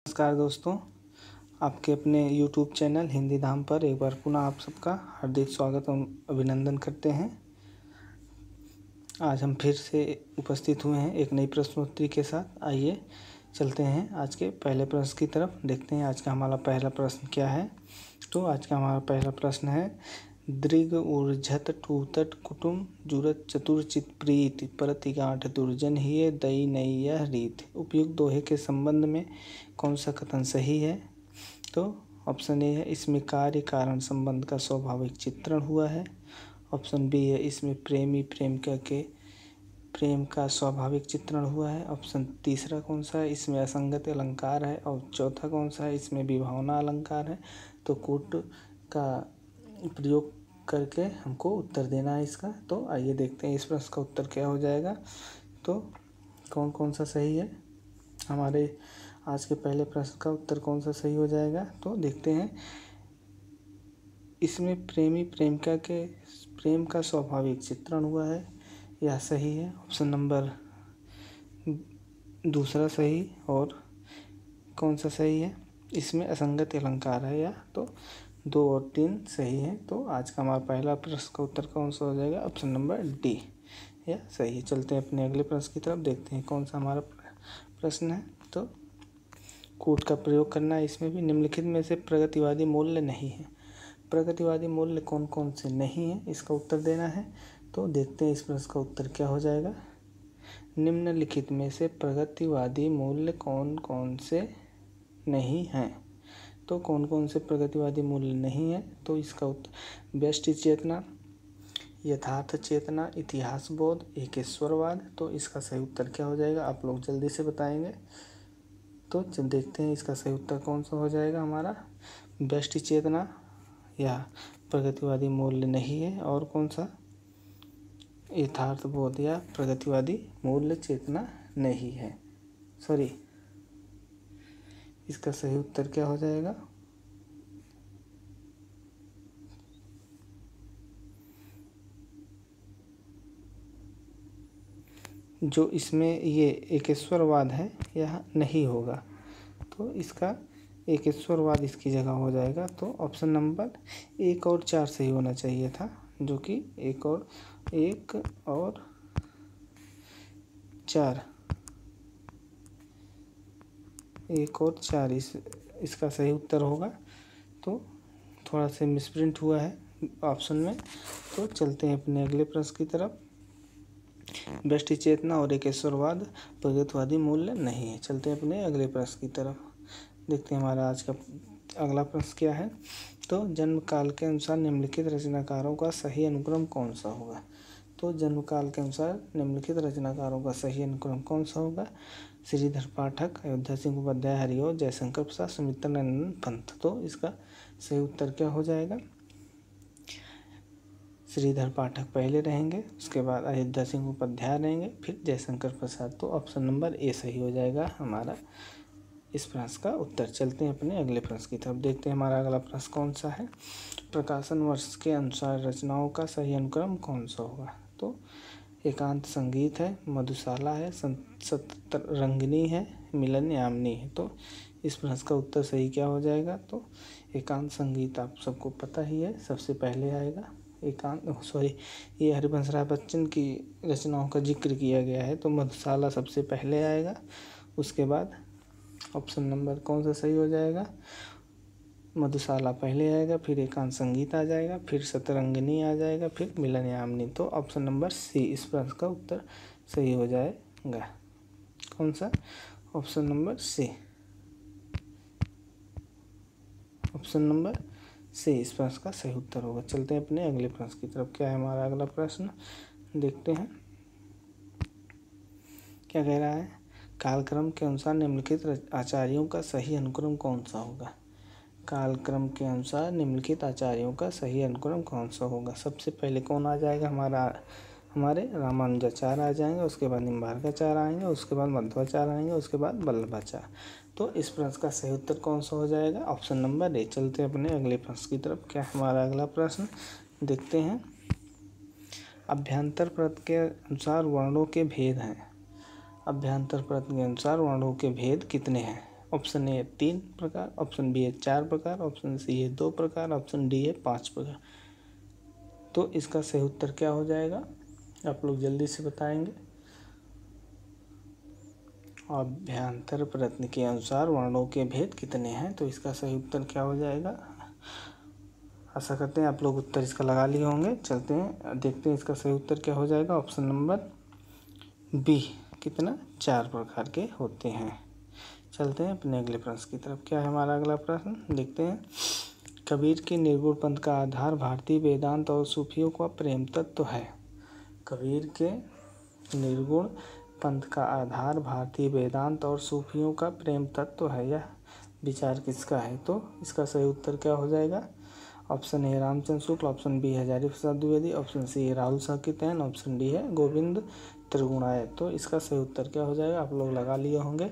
नमस्कार दोस्तों, आपके अपने YouTube चैनल हिंदी धाम पर एक बार पुनः आप सबका हार्दिक स्वागत एवं अभिनंदन करते हैं। आज हम फिर से उपस्थित हुए हैं एक नई प्रश्नोत्तरी के साथ। आइए चलते हैं आज के पहले प्रश्न की तरफ। देखते हैं आज का हमारा पहला प्रश्न क्या है। तो आज का हमारा पहला प्रश्न है, दृग ऊर्झत टूतट कुटुम जुरत चतुर्चित प्रीत परति गांठ दुर्जन ही दई नई यह रीत। उपयुक्त दोहे के संबंध में कौन सा कथन सही है? तो ऑप्शन ए है, इसमें कार्य कारण संबंध का स्वाभाविक चित्रण हुआ है। ऑप्शन बी है, इसमें प्रेमी प्रेमिका के प्रेम का स्वाभाविक चित्रण हुआ है। ऑप्शन तीसरा कौन सा है, इसमें असंगत अलंकार है। और चौथा कौन सा है, इसमें विभावना अलंकार है। तो कूट का प्रयोग करके हमको उत्तर देना है इसका। तो आइए देखते हैं इस प्रश्न का उत्तर क्या हो जाएगा। तो कौन कौन सा सही है, हमारे आज के पहले प्रश्न का उत्तर कौन सा सही हो जाएगा। तो देखते हैं, इसमें प्रेमी प्रेमिका के प्रेम का स्वाभाविक चित्रण हुआ है, यह सही है। ऑप्शन नंबर दूसरा सही। और कौन सा सही है, इसमें असंगत अलंकार है, या तो 2 और 3 सही है। तो आज का हमारा पहला प्रश्न का उत्तर कौन सा हो जाएगा, ऑप्शन नंबर डी, यह सही है। चलते हैं अपने अगले प्रश्न की तरफ, देखते हैं कौन सा हमारा प्रश्न है। तो कूट का प्रयोग करना है, इसमें भी निम्नलिखित में से प्रगतिवादी मूल्य नहीं है। प्रगतिवादी मूल्य कौन कौन से नहीं है, इसका उत्तर देना है। तो देखते हैं इस प्रश्न का उत्तर क्या हो जाएगा। निम्नलिखित में से प्रगतिवादी मूल्य कौन कौन से नहीं हैं। तो कौन कौन से प्रगतिवादी मूल्य नहीं है, तो इसका उत्तर व्यष्टि चेतना, यथार्थ चेतना, इतिहास बोध, एकेश्वरवाद। तो इसका सही उत्तर क्या हो जाएगा, आप लोग जल्दी से बताएंगे। तो देखते हैं इसका सही उत्तर कौन सा हो जाएगा हमारा। व्यष्टि चेतना या प्रगतिवादी मूल्य नहीं है। और कौन सा, यथार्थ बोध या प्रगतिवादी मूल्य चेतना नहीं है। सॉरी, इसका सही उत्तर क्या हो जाएगा, जो इसमें ये एकेश्वरवाद है यह नहीं होगा। तो इसका एकेश्वरवाद इसकी जगह हो जाएगा। तो ऑप्शन नंबर 1 और 4 सही होना चाहिए था, जो कि 1 और 4 इसका सही उत्तर होगा। तो थोड़ा सा मिसप्रिंट हुआ है ऑप्शन में। तो चलते हैं अपने अगले प्रश्न की तरफ। व्यष्टि चेतना और एकेश्वरवाद प्रगतिवादी मूल्य नहीं है। चलते हैं अपने अगले प्रश्न की तरफ, देखते हैं हमारा आज का अगला प्रश्न क्या है। तो जन्म काल के अनुसार निम्नलिखित रचनाकारों का सही अनुक्रम कौन सा होगा। तो जन्म काल के अनुसार निम्नलिखित रचनाकारों का सही अनुक्रम कौन सा होगा। श्रीधर पाठक, अयोध्या सिंह उपाध्याय, हरिओं, जयशंकर प्रसाद, सुमित्रानंदन पंत। तो इसका सही उत्तर क्या हो जाएगा, श्रीधर पाठक पहले रहेंगे, उसके बाद अयोध्या सिंह उपाध्याय रहेंगे, फिर जयशंकर प्रसाद। तो ऑप्शन नंबर ए सही हो जाएगा हमारा इस प्रश्न का उत्तर। चलते हैं अपने अगले प्रश्न की तरफ, देखते हैं हमारा अगला प्रश्न कौन सा है। प्रकाशन वर्ष के अनुसार रचनाओं का सही अनुक्रम कौन सा होगा। तो एकांत संगीत है, मधुशाला है, सतरंगिनी है, मिलन यामिनी है। तो इस प्रश्न का उत्तर सही क्या हो जाएगा। तो एकांत संगीत आप सबको पता ही है, सबसे पहले आएगा। ये हरिवंश राय बच्चन की रचनाओं का जिक्र किया गया है, तो मधुशाला सबसे पहले आएगा। उसके बाद ऑप्शन नंबर कौन सा सही हो जाएगा, मधुशाला पहले आएगा, फिर एकांत संगीत आ जाएगा, फिर सतरंगिनी आ जाएगा, फिर मिलन यामिनी। तो ऑप्शन नंबर सी इस प्रश्न का उत्तर सही हो जाएगा। कौन सा, option number C, option number C इस प्रश्न का सही उत्तर होगा। चलते हैं अपने अगले प्रश्न की तरफ। क्या है हमारा अगला प्रश्न, देखते हैं क्या कह रहा है। कालक्रम के अनुसार निम्नलिखित आचार्यों का सही अनुक्रम कौन सा होगा। कालक्रम के अनुसार निम्नलिखित आचार्यों का सही अनुक्रम कौन सा होगा। सबसे पहले कौन आ जाएगा, हमारे रामानुजाचार्य आ जाएंगे, उसके बाद निम्बार्काचार्य आएंगे, उसके बाद मध्वाचार्य आएंगे, उसके बाद वल्लभाचार्य। तो इस प्रश्न का सही उत्तर कौन सा हो जाएगा, ऑप्शन नंबर ए। चलते हैं अपने अगले प्रश्न की तरफ। क्या हमारा अगला प्रश्न, देखते हैं। अभ्यंतर प्रत के अनुसार वर्णों के भेद हैं। अभ्यंतर प्रत के अनुसार वर्णों के भेद कितने हैं। ऑप्शन ए 3 प्रकार, ऑप्शन बी है 4 प्रकार, ऑप्शन सी है 2 प्रकार, ऑप्शन डी है 5 प्रकार। तो इसका सही उत्तर क्या हो जाएगा आप लोग जल्दी से बताएंगे। अभ्यांतर प्रयत्न के अनुसार वर्णों के भेद कितने हैं, तो इसका सही उत्तर क्या हो जाएगा। आशा करते हैं आप लोग उत्तर इसका लगा लिए होंगे। चलते हैं देखते हैं इसका सही उत्तर क्या हो जाएगा। ऑप्शन नंबर बी कितना 4 प्रकार के होते हैं। चलते हैं अपने अगले प्रश्न की तरफ। क्या है हमारा अगला प्रश्न, देखते हैं। कबीर के निर्गुण पंथ का आधार भारतीय वेदांत और सूफियों का प्रेम तत्व है। कबीर के निर्गुण पंथ का आधार भारतीय वेदांत और सूफियों का प्रेम तत्व है। यह विचार किसका है, तो इसका सही उत्तर क्या हो जाएगा। Option A Ramchandra Shukla, option B Hazari Prasad Dwivedi, option C Rahul Saketan, option D है गोविंद त्रिगुणायत। तो इसका सही उत्तर क्या हो जाएगा आप लोग लगा लिए होंगे।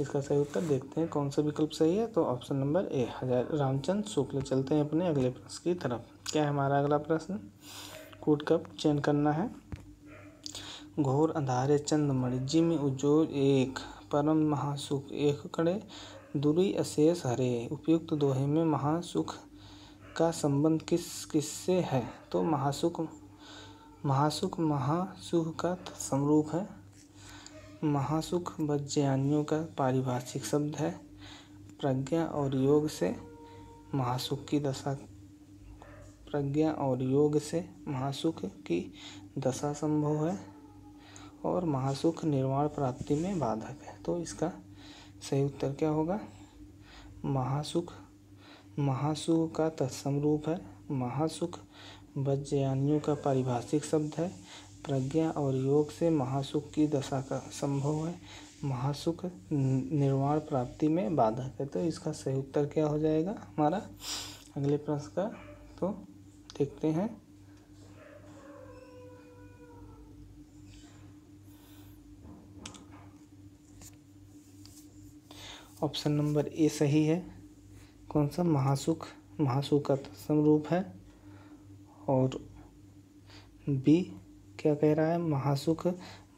इसका सही उत्तर देखते हैं कौन सा विकल्प सही है, तो ऑप्शन नंबर ए रामचंद्र शुक्ल। चलते हैं अपने अगले प्रश्न की तरफ। क्या है हमारा अगला प्रश्न, कूट कब चयन करना है। घोर अंधारे चंद्रमणि जिम उज्जोल एक परम महासुख एक कड़े दूरी अशेष हरे। उपयुक्त दोहे में महासुख का संबंध किस किससे है, तो महासुख का समरूप है। महासुख वज्रयानियों का पारिभाषिक शब्द है। प्रज्ञा और योग से महासुख की दशा संभव है और महासुख निर्वाण प्राप्ति में बाधक है। तो इसका सही उत्तर क्या होगा। महासुख का तत्समरूप है। महासुख वज्रयानियों का पारिभाषिक शब्द है। प्रज्ञा और योग से महासुख की दशा का संभव है। महासुख निर्वाण प्राप्ति में बाधक है। तो इसका सही उत्तर क्या हो जाएगा हमारा अगले प्रश्न का, तो देखते हैं। ऑप्शन नंबर ए सही है। कौन सा, महासुख का समरूप है। और बी क्या कह रहा है, महासुख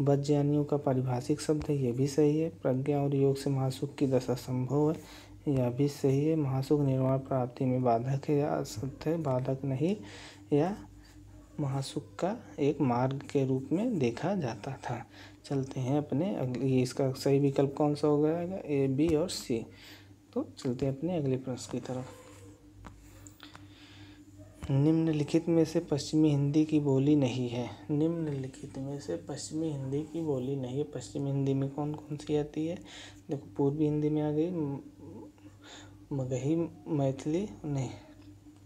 वज्रयानियों का पारिभाषिक शब्द है, यह भी सही है। प्रज्ञा और योग से महासुख की दशा संभव है, यह भी सही है। महासुख निर्वाण प्राप्ति में बाधक है या असत्य है, बाधक नहीं, या महासुख का एक मार्ग के रूप में देखा जाता था। चलते हैं अपने अगले, ये इसका सही विकल्प कौन सा हो जाएगा, ए बी और सी। तो चलते हैं अपने अगले प्रश्न की तरफ। निम्नलिखित में से पश्चिमी हिंदी की बोली नहीं है। निम्नलिखित में से पश्चिमी हिंदी की बोली नहीं है। पश्चिमी हिंदी में कौन कौन सी आती है, देखो पूर्वी हिंदी में आ गई मगही मैथिली, नहीं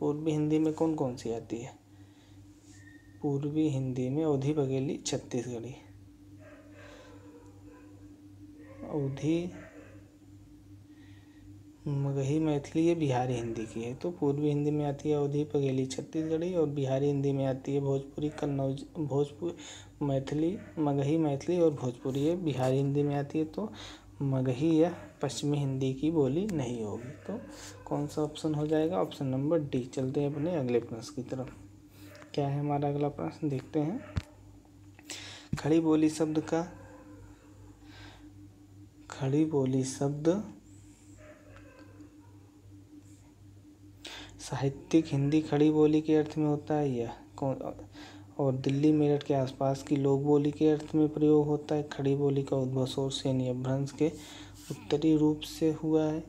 पूर्वी हिंदी में कौन कौन सी आती है। पूर्वी हिंदी में अवधी बघेली छत्तीसगढ़ी, अवधी मगही मैथिली ये बिहारी हिंदी की है। तो पूर्वी हिंदी में आती है अवधी बघेली छत्तीसगढ़ी, और बिहारी हिंदी में आती है भोजपुरी कन्नौज मैथिली, मगही मैथिली और भोजपुरी ये बिहारी हिंदी में आती है। तो मगही या पश्चिमी हिंदी की बोली नहीं होगी। तो कौन सा ऑप्शन हो जाएगा, ऑप्शन नंबर डी। चलते हैं अपने अगले प्रश्न की तरफ। क्या है हमारा अगला प्रश्न, देखते हैं। खड़ी बोली शब्द साहित्यिक हिंदी खड़ी बोली के अर्थ में होता है या और दिल्ली मेरठ के आसपास की लोक बोली के अर्थ में प्रयोग होता है। खड़ी बोली का उद्भव और सैन्य अपभ्रंश के उत्तरी रूप से हुआ है।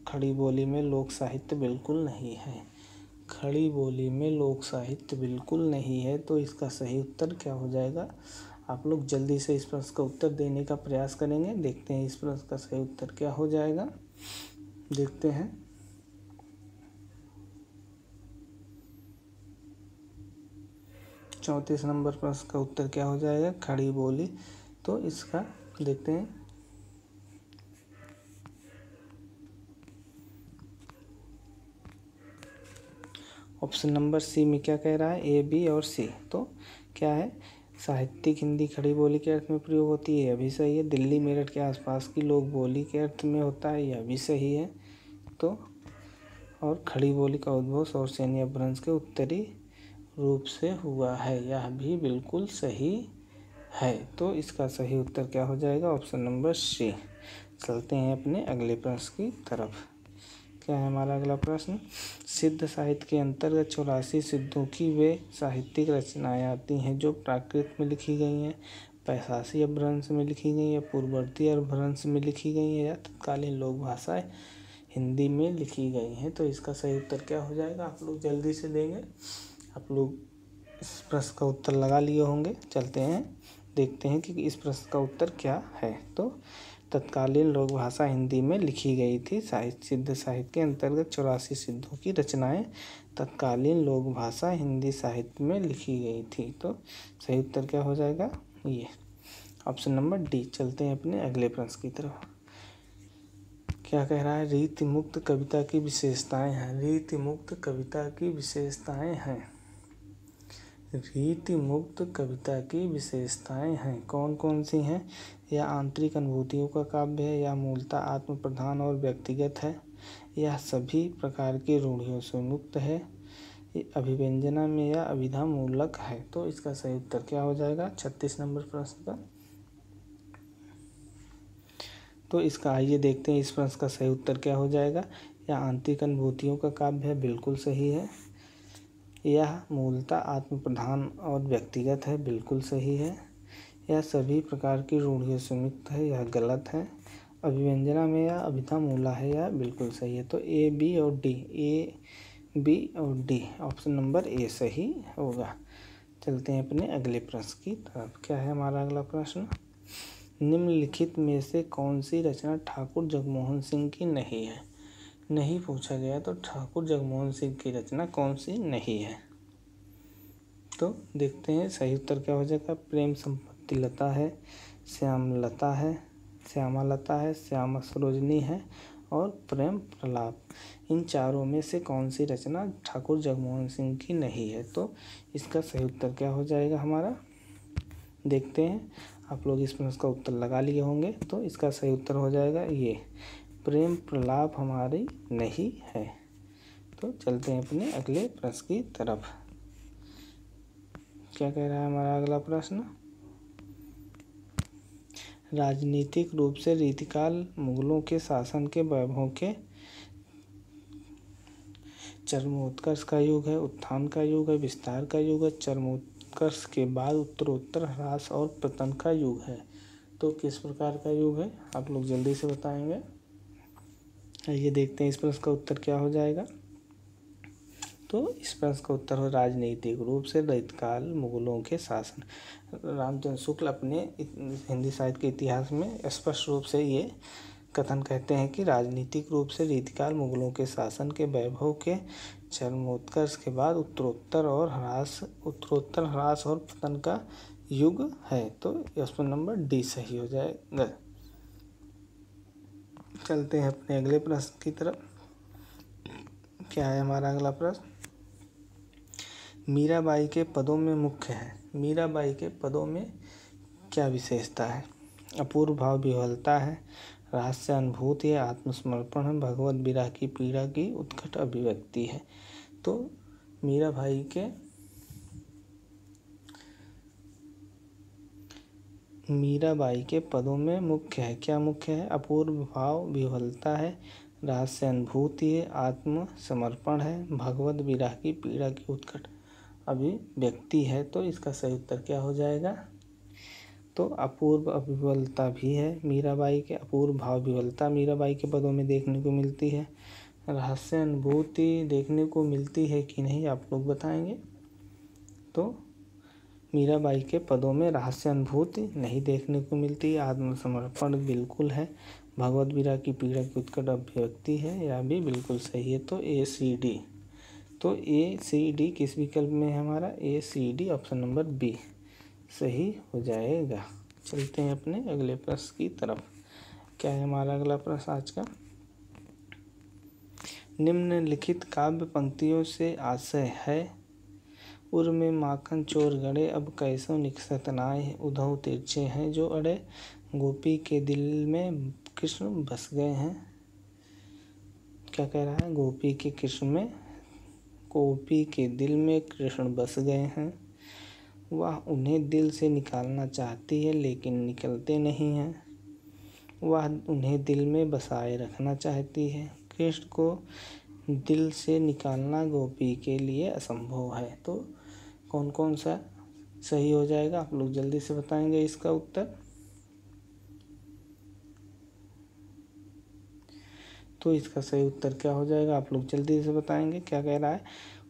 खड़ी बोली में लोक साहित्य बिल्कुल नहीं है। खड़ी बोली में लोक साहित्य बिल्कुल नहीं है। तो इसका सही उत्तर क्या हो जाएगा, आप लोग जल्दी से इस प्रश्न का उत्तर देने का प्रयास करेंगे। देखते हैं इस प्रश्न का सही उत्तर क्या हो जाएगा, देखते हैं। चौंतीस नंबर प्रश्न का उत्तर क्या हो जाएगा, खड़ी बोली। तो इसका देखते हैं। ऑप्शन नंबर सी में क्या कह रहा है, ए बी और सी। तो क्या है, साहित्यिक हिंदी खड़ी बोली के अर्थ में प्रयोग होती है, यह भी सही है। दिल्ली मेरठ के आसपास की लोक बोली के अर्थ में होता है, यह भी सही है। तो और खड़ी बोली का उद्भव और सैन्य अपभ्रंश के उत्तरी रूप से हुआ है, यह भी बिल्कुल सही है। तो इसका सही उत्तर क्या हो जाएगा, ऑप्शन नंबर सी। चलते हैं अपने अगले प्रश्न की तरफ। क्या है हमारा अगला प्रश्न? सिद्ध साहित्य के अंतर्गत 84 सिद्धों की वे साहित्यिक रचनाएं आती हैं जो प्राकृत में लिखी गई हैं, पैशासी अपभ्रंश में लिखी गई है, पूर्ववर्ती अपभ्रंश में लिखी गई है या तत्कालीन लोक भाषाएं हिंदी में लिखी गई हैं। तो इसका सही उत्तर क्या हो जाएगा? आप लोग जल्दी से देंगे। आप लोग इस प्रश्न का उत्तर लगा लिए होंगे। चलते हैं देखते हैं कि इस प्रश्न का उत्तर क्या है। तो तत्कालीन लोक भाषा हिंदी में लिखी गई थी। सिद्ध साहित्य के अंतर्गत 84 सिद्धों की रचनाएं तत्कालीन लोक भाषा हिंदी साहित्य में लिखी गई थी। तो सही उत्तर क्या हो जाएगा? ये ऑप्शन नंबर डी। चलते हैं अपने अगले प्रश्न की तरफ। क्या कह रहा है? रीति मुक्त कविता की विशेषताएं हैं। रीति मुक्त कविता की विशेषताएं हैं। रीति मुक्त कविता की विशेषताएं हैं। कौन कौन सी हैं? यह आंतरिक अनुभूतियों का काव्य है, या मूलतः आत्म प्रधान और व्यक्तिगत है, यह सभी प्रकार की रूढ़ियों से मुक्त है, अभिव्यंजना में या अभिधा मूलक है। तो इसका सही उत्तर क्या हो जाएगा 36 नंबर प्रश्न का? तो इसका आइए देखते हैं इस प्रश्न का सही उत्तर क्या हो जाएगा। यह आंतरिक अनुभूतियों का काव्य है, बिल्कुल सही है। यह मूलतः आत्म प्रधान और व्यक्तिगत है, बिल्कुल सही है। यह सभी प्रकार की रूढ़ियों से मुक्त है, यह गलत है। अभिव्यंजना में या अभिधा मूला है, यह बिल्कुल सही है। तो ए बी और डी, ए बी और डी, ऑप्शन नंबर ए सही होगा। चलते हैं अपने अगले प्रश्न की तरफ। क्या है हमारा अगला प्रश्न? निम्नलिखित में से कौन सी रचना ठाकुर जगमोहन सिंह की नहीं है? नहीं पूछा गया, तो ठाकुर जगमोहन सिंह की रचना कौन सी नहीं है? तो देखते हैं सही उत्तर क्या हो जाएगा। प्रेम संपत्ति लता है, श्यामलता है, श्यामालता है, श्यामा सरोजनी है और प्रेम प्रलाप। इन चारों में से कौन सी रचना ठाकुर जगमोहन सिंह की नहीं है? तो इसका सही उत्तर क्या हो जाएगा हमारा? देखते हैं। आप लोग इस प्रश्न का उत्तर लगा लिए होंगे। तो इसका सही उत्तर हो जाएगा ये, प्रेम प्रलाप हमारी नहीं है। तो चलते हैं अपने अगले प्रश्न की तरफ। क्या कह रहा है हमारा अगला प्रश्न? राजनीतिक रूप से रीतिकाल मुगलों के शासन के वैभव के चरमोत्कर्ष का युग है, उत्थान का युग है, विस्तार का युग है, चरमोत्कर्ष के बाद उत्तरोत्तर ह्रास और पतन का युग है। तो किस प्रकार का युग है? आप लोग जल्दी से बताएंगे। ये देखते हैं इस प्रश्न का उत्तर क्या हो जाएगा। तो इस प्रश्न का उत्तर हो राजनीतिक रूप से रीतिकाल मुगलों के शासन। रामचंद्र शुक्ल अपने हिंदी साहित्य के इतिहास में स्पष्ट रूप से ये कथन कहते हैं कि राजनीतिक रूप से रीतिकाल मुगलों के शासन के वैभव के चरमोत्कर्ष के बाद उत्तरोत्तर ह्रास और पतन का युग है। तो ऑप्शन नंबर डी सही हो जाएगा। चलते हैं अपने अगले प्रश्न की तरफ। क्या है हमारा अगला प्रश्न? मीराबाई के पदों में मुख्य है। मीराबाई के पदों में क्या विशेषता है? अपूर्व भाव विह्वलता है, रहस्य अनुभूति है, आत्मसमर्पण है, भगवत विरह की पीड़ा की उत्कट अभिव्यक्ति है। तो मीराबाई के पदों में मुख्य है। क्या मुख्य है? अपूर्व भाव विह्वलता है, रहस्य अनुभूति है, आत्मसमर्पण है, भगवत विरह की पीड़ा की उत्कट अभिव्यक्ति है। तो इसका सही उत्तर क्या हो जाएगा? तो अपूर्व विह्वलता भी है मीराबाई के, अपूर्व भाव विह्वलता मीराबाई के पदों में देखने को मिलती है। रहस्य अनुभूति देखने को मिलती है कि नहीं, आप लोग बताएंगे। तो मीराबाई के पदों में रहस्य अनुभूति नहीं देखने को मिलती, आत्मसमर्पण बिल्कुल है, भगवत विरह की पीड़ा की उत्कट अभिव्यक्ति है, यह भी बिल्कुल सही है। तो ए सी डी, तो ए सी डी किस विकल्प में है हमारा? A C D, option number B सही हो जाएगा। चलते हैं अपने अगले प्रश्न की तरफ। क्या है हमारा अगला प्रश्न आज का? निम्नलिखित काव्य पंक्तियों से आशय है। उर में माखन चोर गड़े, अब कैसो निकसत नाय, उधव तिरछे हैं जो अड़े, गोपी के दिल में कृष्ण बस गए हैं। क्या कह रहा है? गोपी के दिल में कृष्ण बस गए हैं, वह उन्हें दिल से निकालना चाहती है लेकिन निकलते नहीं हैं। वह उन्हें दिल में बसाए रखना चाहती है। कृष्ण को दिल से निकालना गोपी के लिए असंभव है। तो कौन कौन सा सही हो जाएगा, आप लोग जल्दी से बताएंगे इसका उत्तर। तो इसका सही उत्तर क्या हो जाएगा, आप लोग जल्दी से बताएंगे। क्या कह रहा है,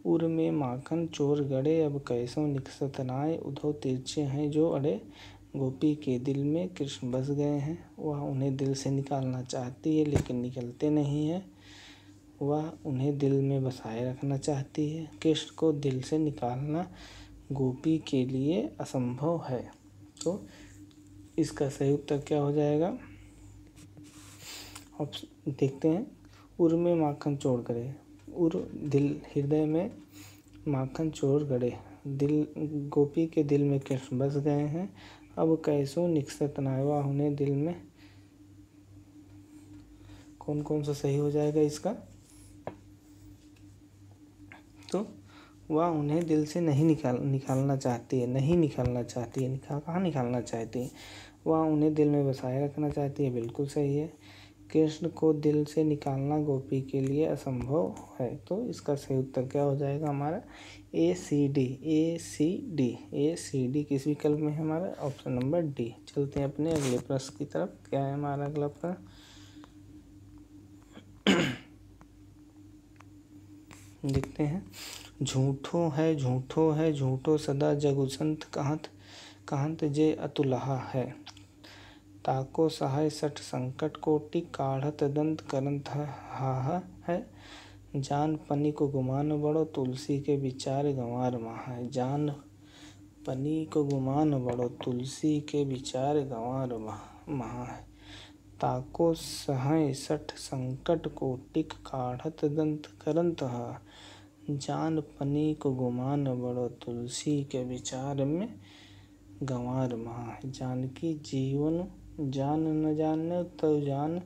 उर में माखन चोर गड़े, अब कैसों निकसत नाय, उधो तिरछे हैं जो अड़े, गोपी के दिल में कृष्ण बस गए हैं। वह उन्हें दिल से निकालना चाहती है लेकिन निकलते नहीं है। वह उन्हें दिल में बसाए रखना चाहती है। कृष्ण को दिल से निकालना गोपी के लिए असंभव है। तो इसका सही उत्तर क्या हो जाएगा, ऑप्शन देखते हैं। उर में माखन चोर गड़े, उर दिल, हृदय में माखन चोर गड़े, दिल, गोपी के दिल में कृष्ण बस गए हैं। अब कैसो निकसत नायवा, उन्हें दिल में, कौन कौन सा सही हो जाएगा इसका। तो वह उन्हें दिल से नहीं निकालना चाहती है। कहाँ निकालना चाहती है, वह उन्हें दिल में बसाए रखना चाहती है, बिल्कुल सही है। कृष्ण को दिल से निकालना गोपी के लिए असंभव है। तो इसका सही उत्तर क्या हो जाएगा हमारा, ए सी डी किस विकल्प में है हमारा, ऑप्शन नंबर डी। चलते हैं अपने अगले प्रश्न की तरफ। क्या है हमारा अगला प्रश्न, देखते हैं। झूठो है झूठो सदा जगुसंत कहत जे अतुलहा है, ताको सहाय सठ संकट कोटि, काढ़त दंत करंत हा है, जान पनी को गुमान बड़ो, तुलसी के विचार गंवार महा है। जान पनी को गुमान बड़ो, तुलसी के विचार गंवार महा है, ताको सहाय सठ संकट कोटिक, काढ़त दंत करंत हा, जान पनी को गुमान बड़ो, तुलसी के विचार में गंवार महा है। जानकी जीवन जान न जाने तो जान,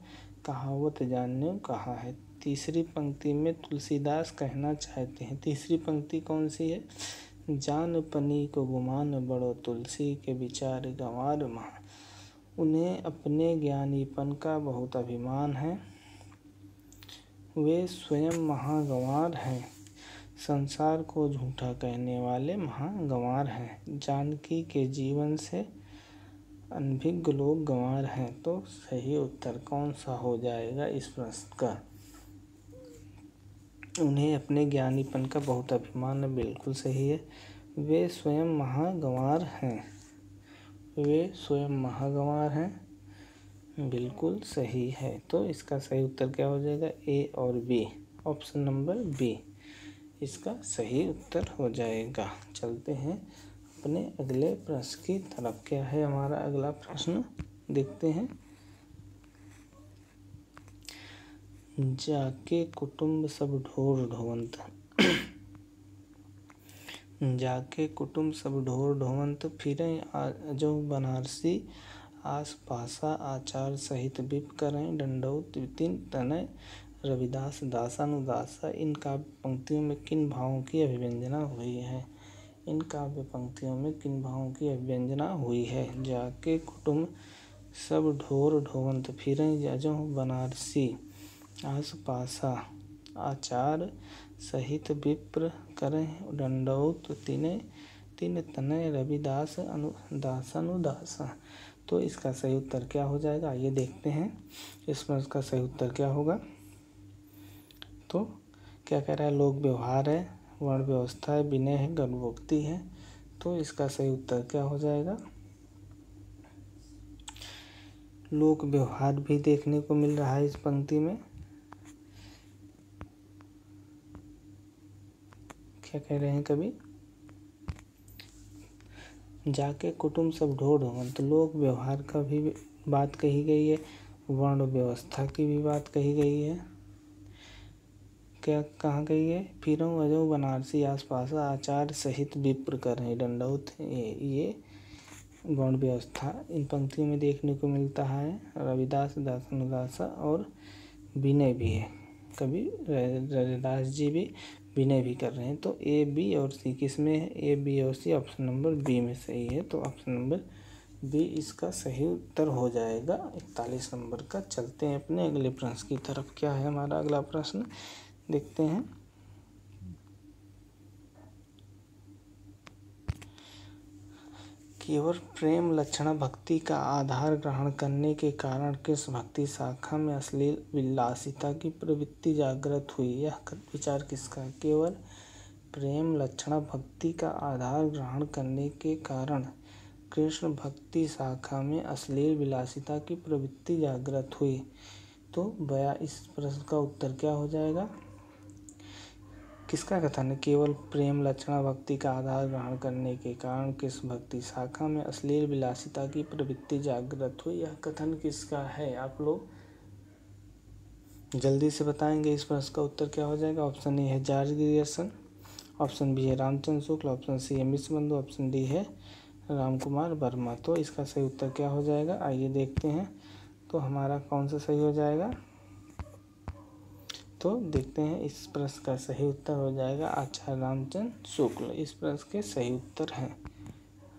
कहावत जाने कहा है। तीसरी पंक्ति में तुलसीदास कहना चाहते हैं, तीसरी पंक्ति कौन सी है, जान पनी को गुमान बड़ो, तुलसी के विचार गंवार महा। उन्हें अपने ज्ञानीपन का बहुत अभिमान है, वे स्वयं महागंवार हैं, संसार को झूठा कहने वाले महागंवार हैं। जानकी के जीवन से अनभिज्ञ लोग गंवार हैं। तो सही उत्तर कौन सा हो जाएगा इस प्रश्न का, उन्हें अपने ज्ञानीपन का बहुत अभिमान है, बिल्कुल सही है। वे स्वयं महागंवार हैं, वे स्वयं महागंवार हैं, बिल्कुल सही है। तो इसका सही उत्तर क्या हो जाएगा, ए और बी, ऑप्शन नंबर बी इसका सही उत्तर हो जाएगा। चलते हैं अपने अगले प्रश्न की तरफ। क्या है हमारा अगला प्रश्न, देखते हैं। जाके कुटुंब सब ढोर ढोवंत, जाके कुटुंब सब ढोर ढोवंत, फिरें जो बनारसी, आस पासा आचार सहित विप करें, दंडौत तीन तनय, रविदास दासानुदासा। इन काव्य पंक्तियों में किन भावों की अभिव्यंजना हुई है, इन काव्य पंक्तियों में किन भावों की अभिव्यंजना हुई है। जाके कुटुंब सब ढोर ढोवंत, फिरें जो बनारसी, आस पासा आचार सहित विप्र करें, दंडौत तीन तनय, रविदास दासानुदासा। तो इसका सही उत्तर क्या हो जाएगा, आइए देखते हैं इस प्रश्न का सही उत्तर क्या होगा। तो क्या कह रहा है, लोक व्यवहार है, वर्ण व्यवस्था है, विनय है, गणवोक्ति है। तो इसका सही उत्तर क्या हो जाएगा, लोक व्यवहार भी देखने को मिल रहा है इस पंक्ति में। क्या कह रहे हैं कवि, जाके कुटुंब सब ढोर ढोवंत, तो लोक व्यवहार का भी बात कही गई है, वर्ण व्यवस्था की भी बात कही गई है। क्या कहाँ गई है, फिरों अजो बनारसी, आस पास आचार सहित विप्र करें, दंडौत, ये वर्ण व्यवस्था इन पंक्तियों में देखने को मिलता है। रविदास दासानुदासा और विनय भी है, कवि रविदास जी भी विनय भी कर रहे हैं। तो ए बी और सी किस में है, ए बी और सी ऑप्शन नंबर बी में सही है। तो ऑप्शन नंबर बी इसका सही उत्तर हो जाएगा 41 नंबर का। चलते हैं अपने अगले प्रश्न की तरफ। क्या है हमारा अगला प्रश्न, देखते हैं। केवल प्रेम लक्षण भक्ति का आधार ग्रहण करने के कारण किस भक्ति शाखा में अश्लील विलासिता की प्रवृत्ति जागृत हुई? यह विचार किसका है? केवल प्रेम लक्षण भक्ति का आधार ग्रहण करने के कारण कृष्ण भक्ति शाखा में अश्लील विलासिता की प्रवृत्ति जागृत हुई। तो इस प्रश्न का उत्तर क्या हो जाएगा? किसका कथन है? केवल प्रेम लक्षण भक्ति का आधार ग्रहण करने के कारण किस भक्ति शाखा में अश्लील विलासिता की प्रवृत्ति जागृत हुई। यह कथन किसका है? आप लोग जल्दी से बताएंगे। इस प्रश्न का उत्तर क्या हो जाएगा? ऑप्शन ए है जॉर्ज ग्रियर्सन, ऑप्शन बी है रामचंद्र शुक्ल, ऑप्शन सी है मिश्रबंधु, ऑप्शन डी है रामकुमार वर्मा। तो इसका सही उत्तर क्या हो जाएगा? आइए देखते हैं। तो हमारा कौन सा सही हो जाएगा? तो देखते हैं, इस प्रश्न का सही उत्तर हो जाएगा आचार्य रामचंद्र शुक्ल। इस प्रश्न के सही उत्तर हैं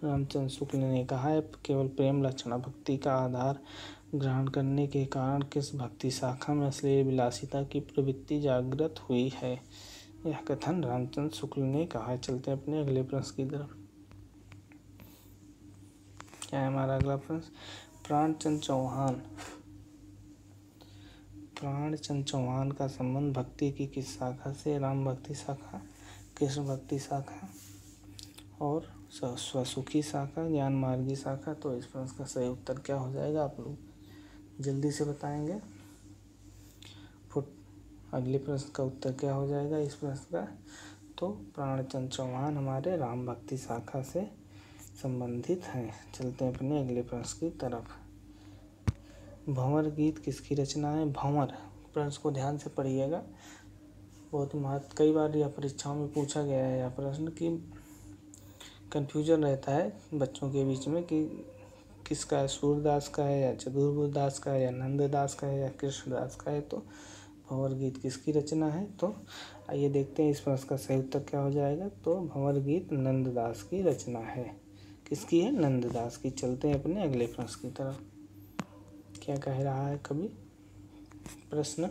रामचंद्र शुक्ल ने कहा है केवल प्रेम लक्षण भक्ति का आधार ग्रहण करने के कारण किस भक्ति शाखा में अश्लील विलासिता की प्रवृत्ति जागृत हुई है। यह कथन रामचंद्र शुक्ल ने कहा है। चलते हैं अपने अगले प्रश्न की तरफ। क्या है हमारा अगला प्रश्न? प्राणचंद चौहान का संबंध भक्ति की किस शाखा से? राम भक्ति शाखा, कृष्ण भक्ति शाखा और स्वसुखी शाखा, ज्ञान मार्गी शाखा। तो इस प्रश्न का सही उत्तर क्या हो जाएगा? आप लोग जल्दी से बताएंगे। अगले प्रश्न का उत्तर क्या हो जाएगा इस प्रश्न का? तो प्राणचंद चौहान हमारे राम भक्ति शाखा से संबंधित हैं। चलते हैं अपने अगले प्रश्न की तरफ। भंवर गीत किसकी रचना है? भंवर, प्रश्न को ध्यान से पढ़िएगा, बहुत महत्व, कई बार यह परीक्षाओं में पूछा गया है। यह प्रश्न की कन्फ्यूजन रहता है बच्चों के बीच में कि किसका है, सूरदास का है या चतुर्बुद्धदास का है या नंददास का है या कृष्णदास का है। तो भंवर गीत किसकी रचना है? तो आइए देखते हैं इस प्रश्न का सही उत्तर क्या हो जाएगा। तो भंवर गीत नंददास की रचना है। किसकी है? नंददास की। चलते हैं अपने अगले प्रश्न की तरफ। क्या कह रहा है कवि? प्रश्न,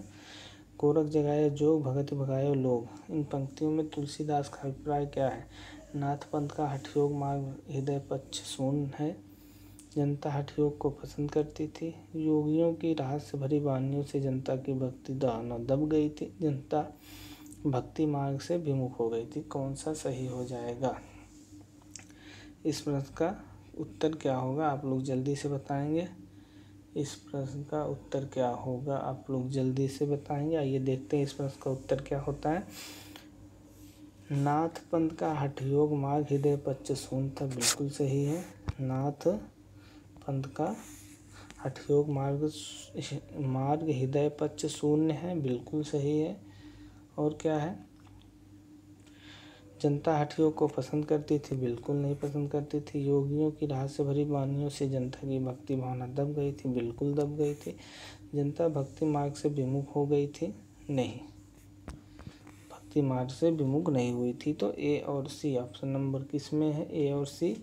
गोरख जगाए जोग भगत भगायो लोग। इन पंक्तियों में तुलसीदास का अभिप्राय क्या है? नाथ पंथ का हठयोग मार्ग हृदय पक्ष शून्य है। जनता हठयोग को पसंद करती थी। योगियों की राहत से भरी वाणियों से जनता की भक्ति दानव दब गई थी। जनता भक्ति मार्ग से विमुख हो गई थी। कौन सा सही हो जाएगा? इस प्रश्न का उत्तर क्या होगा? आप लोग जल्दी से बताएंगे। इस प्रश्न का उत्तर क्या होगा? आप लोग जल्दी से बताएंगे। आइए देखते हैं इस प्रश्न का उत्तर क्या होता है। नाथ पंथ का हठयोग मार्ग हृदय पक्ष शून्य था, बिल्कुल सही है। नाथ पंथ का हठयोग मार्ग हृदय पक्ष शून्य है, बिल्कुल सही है। और क्या है? जनता हठयोग को पसंद करती थी, बिल्कुल नहीं पसंद करती थी। योगियों की राह से भरी वाणियों से जनता की भक्ति भावना दब गई थी, बिल्कुल दब गई थी। जनता भक्ति मार्ग से विमुख हो गई थी, नहीं, भक्ति मार्ग से विमुख नहीं हुई थी। तो ए और सी ऑप्शन नंबर किस में है? ए और सी।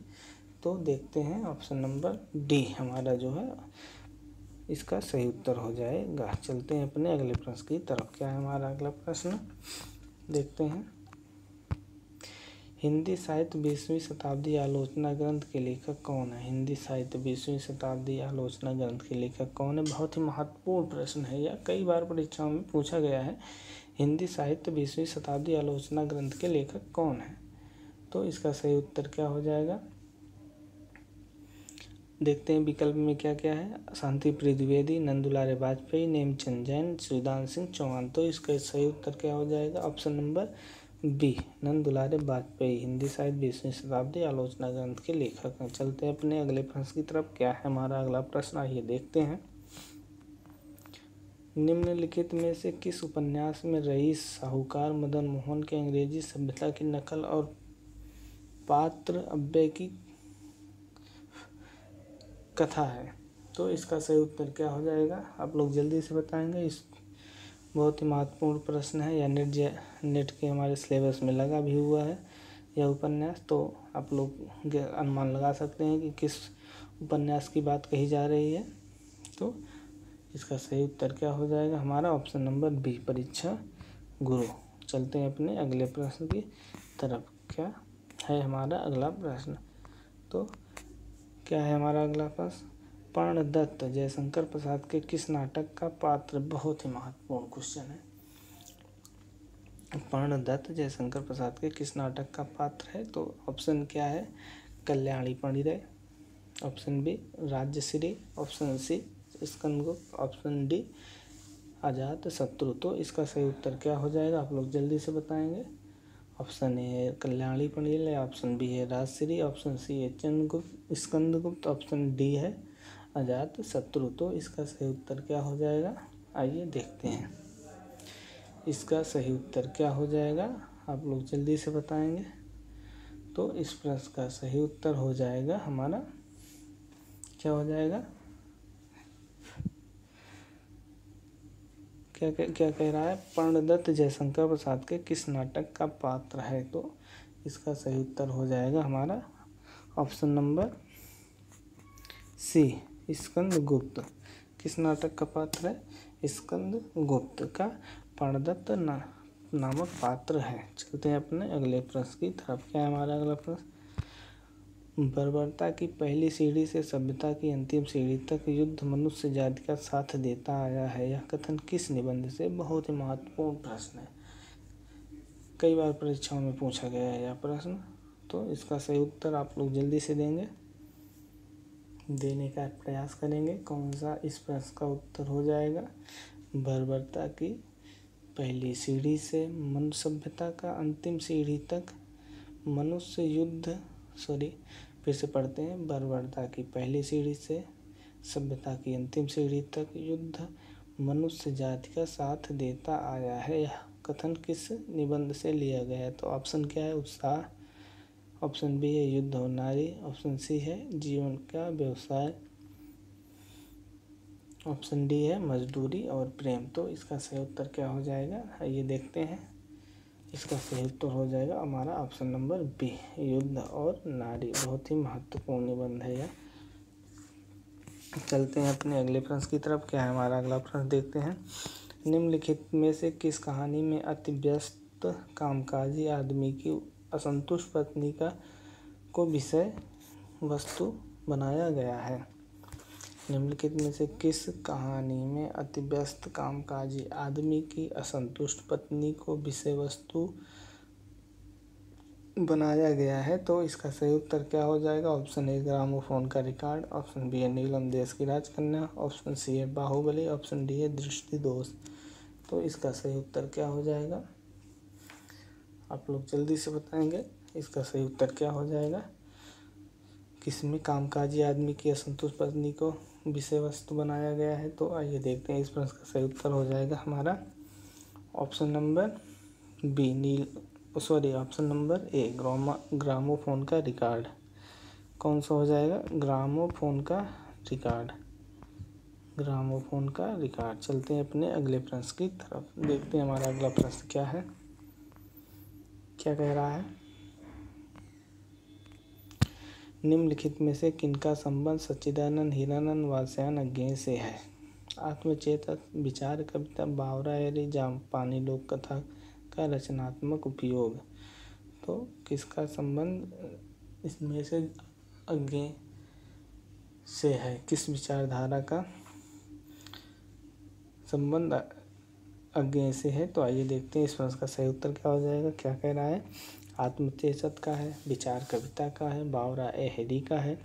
तो देखते हैं ऑप्शन नंबर डी हमारा जो है इसका सही उत्तर हो जाएगा। चलते हैं अपने अगले प्रश्न की तरफ। क्या है हमारा अगला प्रश्न? देखते हैं। हिंदी साहित्य 20वीं शताब्दी आलोचना ग्रंथ के लेखक कौन है? हिंदी साहित्य 20वीं शताब्दी आलोचना ग्रंथ के लेखक कौन है? बहुत ही महत्वपूर्ण प्रश्न है, यह कई बार परीक्षाओं में पूछा गया है। हिंदी साहित्य 20वीं शताब्दी आलोचना ग्रंथ के लेखक कौन है? तो इसका सही उत्तर क्या हो जाएगा? देखते हैं विकल्प में क्या क्या है। शांति प्रिय द्विवेदी, नंदुलारे वाजपेयी, नेमचंद जैन, श्रीदान सिंह चौहान। तो इसका सही उत्तर क्या हो जाएगा? Option number B, Nandulare Vajpeyi Hindi साहित्य 20वीं शताब्दी आलोचना ग्रंथ के लेखक हैं। चलते हैं अपने अगले प्रश्न की तरफ। क्या है हमारा अगला प्रश्न? आइए देखते हैं। निम्नलिखित में से किस उपन्यास में रईस साहूकार मदन मोहन के अंग्रेजी सभ्यता की नकल और पात्र अव्यय की कथा है? तो इसका सही उत्तर क्या हो जाएगा? आप लोग जल्दी से बताएंगे। इस बहुत ही महत्वपूर्ण प्रश्न है, या नेट के हमारे सिलेबस में लगा भी हुआ है यह उपन्यास। तो आप लोग अनुमान लगा सकते हैं कि किस उपन्यास की बात कही जा रही है। तो इसका सही उत्तर क्या हो जाएगा हमारा ऑप्शन नंबर बी, परीक्षा गुरु। चलते हैं अपने अगले प्रश्न की तरफ। क्या है हमारा अगला प्रश्न? तो क्या है हमारा अगला प्रश्न? प्राणदत्त जयशंकर प्रसाद के किस नाटक का पात्र? बहुत ही महत्वपूर्ण क्वेश्चन है। प्राणदत्त जयशंकर प्रसाद के किस नाटक का पात्र है? तो ऑप्शन क्या है? Kalyani Pandit, option B Rajyashri, option C Skandagupta, option D Ajatshatru. तो इसका सही उत्तर क्या हो जाएगा आप लोग जल्दी से बताएंगे। ऑप्शन ए है कल्याणी पंडित, ऑप्शन बी है राजश्री, ऑप्शन सी है चंद्रगुप्त स्कंदगुप्त, ऑप्शन डी है अजात शत्रु। तो इसका सही उत्तर क्या हो जाएगा? आइए देखते हैं इसका सही उत्तर क्या हो जाएगा, आप लोग जल्दी से बताएंगे। तो इस प्रश्न का सही उत्तर हो जाएगा हमारा, क्या हो जाएगा, क्या क्या कह रहा है? प्राणदत्त जयशंकर प्रसाद के किस नाटक का पात्र है? तो इसका सही उत्तर हो जाएगा हमारा ऑप्शन नंबर सी, स्कंदगुप्त। किस नाटक का पात्र है? स्कंदगुप्त का प्राणदत्त नामक पात्र है। चलते हैं अपने अगले प्रश्न की तरफ। क्या है हमारा अगला प्रश्न? बर्बरता की पहली सीढ़ी से सभ्यता की अंतिम सीढ़ी तक युद्ध मनुष्य जाति का साथ देता आया है, यह कथन किस निबंध से? बहुत ही महत्वपूर्ण प्रश्न है, कई बार परीक्षाओं में पूछा गया है यह प्रश्न। तो इसका सही उत्तर आप लोग जल्दी से देने का प्रयास करेंगे। कौन सा इस प्रश्न का उत्तर हो जाएगा? बर्बरता की पहली सीढ़ी से मनुष्य सभ्यता का अंतिम सीढ़ी तक मनुष्य युद्ध फिर से पढ़ते हैं। बर्बरता की पहली सीढ़ी से सभ्यता की अंतिम सीढ़ी तक युद्ध मनुष्य जाति का साथ देता आया है, यह कथन किस निबंध से लिया गया है? तो ऑप्शन क्या है? उत्साह, ऑप्शन बी है युद्ध और नारी, ऑप्शन सी है जीवन का व्यवसाय, ऑप्शन डी है मजदूरी और प्रेम। तो इसका सही उत्तर क्या हो जाएगा ये देखते हैं। इसका सही उत्तर हो जाएगा हमारा ऑप्शन नंबर बी, युद्ध और नारी। बहुत ही महत्वपूर्ण निबंध है यह। चलते हैं अपने अगले प्रश्न की तरफ। क्या है हमारा अगला प्रश्न देखते हैं। निम्नलिखित में से किस कहानी में अति व्यस्त कामकाजी आदमी की असंतुष्ट पत्नी को विषय वस्तु बनाया गया है? निम्नलिखित में से किस कहानी में अति व्यस्त कामकाजी आदमी की असंतुष्ट पत्नी को विषय वस्तु बनाया गया है? तो इसका सही उत्तर क्या हो जाएगा? ऑप्शन ए ग्रामोफोन का रिकॉर्ड, ऑप्शन बी है नीलम देश की राजकन्या, ऑप्शन सी है बाहुबली, ऑप्शन डी है दृष्टिदोष। तो इसका सही उत्तर क्या हो जाएगा आप लोग जल्दी से बताएंगे। इसका सही उत्तर क्या हो जाएगा? किसमें कामकाजी आदमी की असंतुष्ट पत्नी को विषय वस्तु बनाया गया है? तो आइए देखते हैं। इस प्रश्न का सही उत्तर हो जाएगा हमारा option number B, option number A gramophone का रिकॉर्ड। कौन सा हो जाएगा? ग्रामोफोन का रिकॉर्ड, ग्रामोफोन का रिकॉर्ड। चलते हैं अपने अगले प्रश्न की तरफ, देखते हैं हमारा अगला प्रश्न क्या है, क्या कह रहा है। निम्नलिखित में से किनका संबंध सच्चिदानंद हीरानंद वात्स्यायन अज्ञेय से है? आत्मचेतक, विचार कविता, बावरा एरी, जापानी लोक कथा का रचनात्मक उपयोग। तो किसका संबंध इसमें से अज्ञेय से है? किस विचारधारा का संबंध अज्ञेय से है? तो आइए देखते हैं इस प्रश्न का सही उत्तर क्या हो जाएगा। क्या कह रहा है? आत्मचेतक का है, विचार कविता का है, बावरा एहरी का है,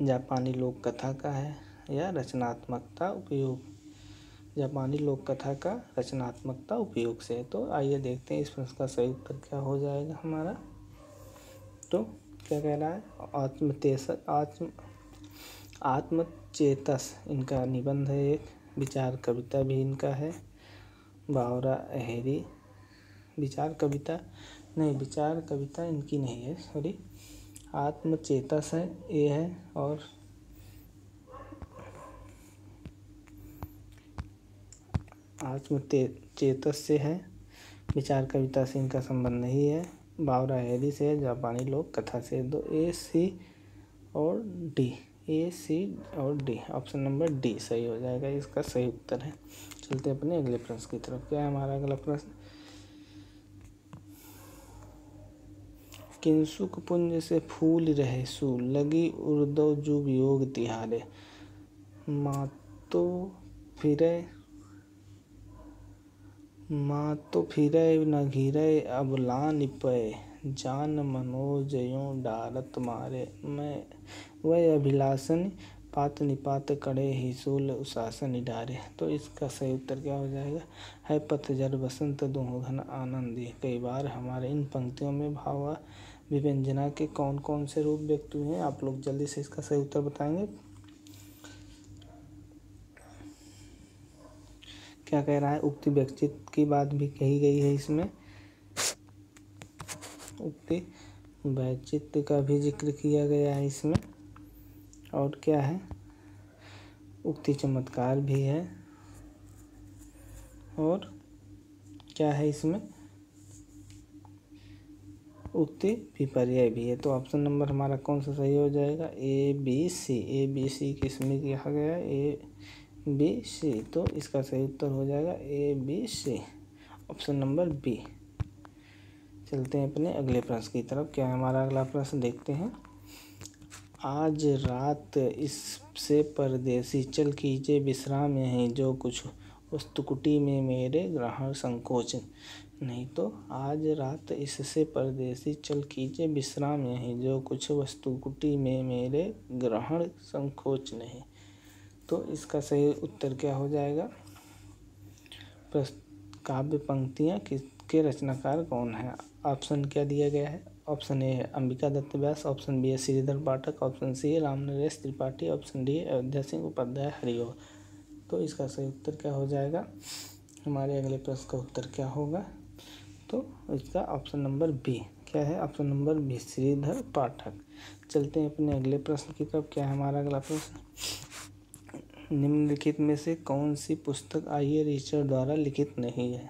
जापानी लोक कथा का है या रचनात्मकता उपयोग, जापानी लोक कथा का रचनात्मकता उपयोग से है। तो आइए देखते हैं इस प्रश्न का सही उत्तर क्या हो जाएगा हमारा। तो क्या कह रहा है? आत्मचेतस इनका निबंध है एक, विचार कविता भी इनका है, बावरा एहरी विचार कविता इनकी नहीं है, सॉरी, आत्मचेतस है ये है, और आत्मचेतस से है, विचार कविता से इनका संबंध नहीं है, बावरा एहरी से, जापानी लोक कथा से। दो ए सी और डी, ए सी और डी, ऑप्शन नंबर डी सही हो जाएगा, इसका सही उत्तर है। चलते हैं अपने अगले प्रश्न की तरफ। क्या है हमारा अगला प्रश्न? किंसुक पुंज से फूल रहे सू, लगी उर्दो जु वियोग तिहारे। माँ तो फिरे न घिरे अबला निपय, जान मनोज यूं डारत मारे। मैं वह अभिलाषण पात निपात कड़े ही सूल उशासन डारे। तो इसका सही उत्तर क्या हो जाएगा? है पतझड़ बसंत दूँ घन आनंदी। कई बार हमारे इन पंक्तियों में भाव विव्यंजना के कौन कौन से रूप व्यक्त हुए हैं? आप लोग जल्दी से इसका सही उत्तर बताएंगे। क्या कह रहा है? उक्ति व्यक्तित्व की बात भी कही गई है इसमें, उक्ति व्यक्तित्व का भी जिक्र किया गया है इसमें। और क्या है? उक्ति चमत्कार भी है। और क्या है इसमें? उक्ति विपर्यय भी है। तो ऑप्शन नंबर हमारा कौन सा सही हो जाएगा? A B C. A B सी किसमें किया गया? A B C. तो इसका सही उत्तर हो जाएगा A B C, option number B. चलते हैं अपने अगले प्रश्न की तरफ। क्या है हमारा अगला प्रश्न? देखते हैं। आज रात इससे परदेसी, चल कीजिए विश्राम यहीं, जो कुछ वस्तुकुटी में मेरे ग्रहण संकोच नहीं। तो आज रात इससे परदेसी, चल कीजिए विश्राम यहीं, जो कुछ वस्तुकुटी में मेरे ग्रहण संकोच नहीं। तो इसका सही उत्तर क्या हो जाएगा? काव्य पंक्तियाँ किसके रचनाकार कौन है? ऑप्शन क्या दिया गया है? ऑप्शन ए है अंबिका दत्त व्यास, ऑप्शन बी है श्रीधर पाठक, ऑप्शन सी है रामनरेश त्रिपाठी, ऑप्शन डी है अयोध्या सिंह उपाध्याय हरिओ। तो इसका सही उत्तर क्या हो जाएगा? हमारे अगले प्रश्न का उत्तर क्या होगा? तो इसका ऑप्शन नंबर बी। क्या है? Option number B, Shridhar Pathak. चलते हैं अपने अगले प्रश्न की तरफ। क्या है हमारा अगला प्रश्न? निम्नलिखित में से कौन सी पुस्तक आई रिचर्ड द्वारा लिखित नहीं है?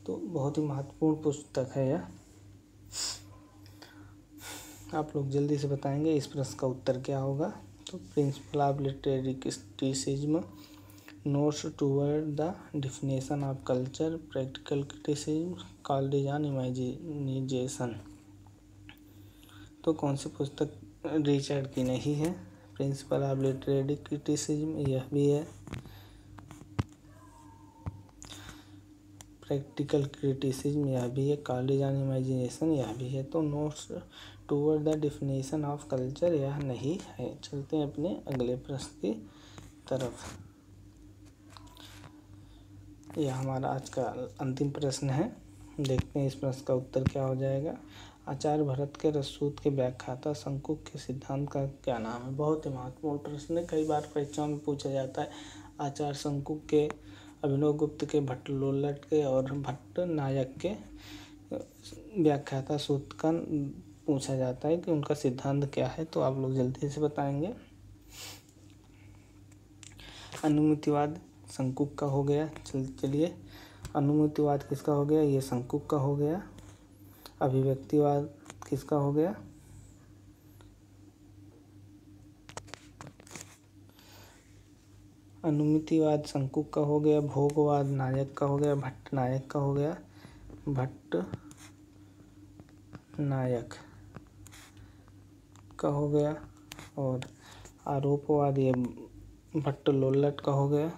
तो बहुत ही महत्वपूर्ण पुस्तक है यह, आप लोग जल्दी से बताएंगे इस प्रश्न का उत्तर क्या होगा। तो principle of literary criticism, notes toward the definition of culture, practical criticism, Coleridge on imagination. तो कौन सी पुस्तक रिचर्ड की नहीं है? प्रिंसिपल ऑफ लिटरेरी क्रिटिसिज्म यह भी है, प्रैक्टिकल क्रिटिसिज्म यह भी है, कॉल्डिजान इमेजिनेशन यह भी है। तो notes toward the definition of culture यह नहीं है। चलते हैं अपने अगले प्रश्न की तरफ। यह हमारा आज का अंतिम प्रश्न है। देखते हैं इस प्रश्न का उत्तर क्या हो जाएगा। आचार्य भरत के रससूत्र के व्याख्याता शंकुक के सिद्धांत का क्या नाम है? बहुत ही महत्वपूर्ण प्रश्न है, कई बार परीक्षाओं में पूछा जाता है। आचार्य शंकुक के, अभिनव गुप्त के, भट्ट लोल्लट के और भट्ट नायक के व्याख्याता सूत्र का पूछा जाता है कि उनका सिद्धांत क्या है। तो आप लोग जल्दी से बताएंगे। अनुमितिवाद शंकुक का हो गया। चलिए, अनुमितिवाद किसका हो गया? ये शंकुक का हो गया। अभिव्यक्तिवाद किसका हो गया? अनुमितिवाद शंकुक का हो गया। भोगवाद नायक का हो गया। भट्ट नायक का हो गया। भट्ट नायक का हो गया। और आरोपवाद ये भट्ट लोल्लट का हो गया।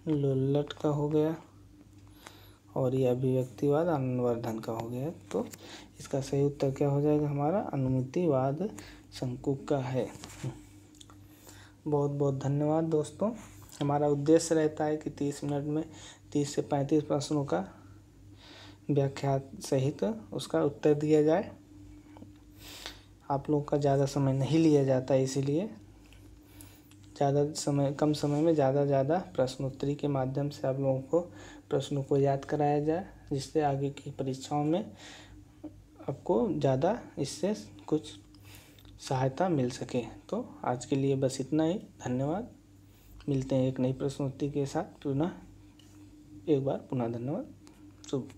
लोल्लट का हो गया। और ये अभिव्यक्तिवाद आनंदवर्धन का हो गया। तो इसका सही उत्तर क्या हो जाएगा हमारा? अनुमितिवाद शंकुक का है। बहुत बहुत धन्यवाद दोस्तों। हमारा उद्देश्य रहता है कि 30 मिनट में 30 से 35 प्रश्नों का व्याख्या सहित उसका उत्तर दिया जाए। आप लोग का ज़्यादा समय नहीं लिया जाता, इसीलिए कम समय में ज़्यादा प्रश्नोत्तरी के माध्यम से आप लोगों को प्रश्नों को याद कराया जाए, जिससे आगे की परीक्षाओं में आपको ज़्यादा इससे कुछ सहायता मिल सके। तो आज के लिए बस इतना ही। धन्यवाद। मिलते हैं एक नई प्रश्नोत्तरी के साथ। पुनः धन्यवाद। शुभ